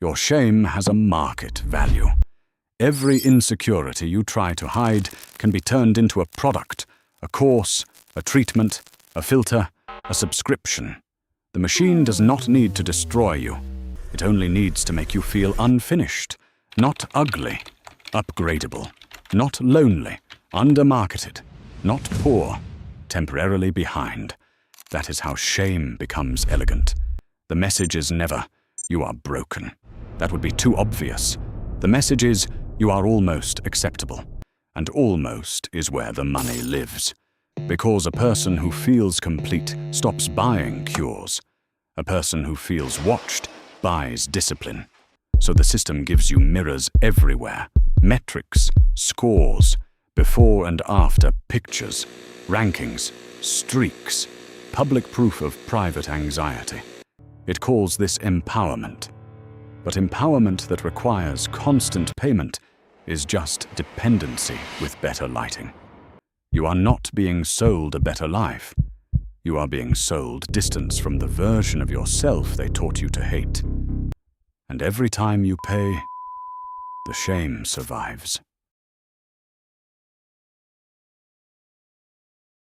Your shame has a market value. Every insecurity you try to hide can be turned into a product, a course, a treatment, a filter, a subscription. The machine does not need to destroy you. It only needs to make you feel unfinished, not ugly, upgradable, not lonely, undermarketed, not poor, temporarily behind. That is how shame becomes elegant. The message is never, "You are broken." That would be too obvious. The message is, "You are almost acceptable." And almost is where the money lives. Because a person who feels complete stops buying cures. A person who feels watched buys discipline. So the system gives you mirrors everywhere, metrics, scores, before and after pictures, rankings, streaks, public proof of private anxiety. It calls this empowerment. But empowerment that requires constant payment is just dependency with better lighting. You are not being sold a better life. You are being sold distance from the version of yourself they taught you to hate. And every time you pay, the shame survives.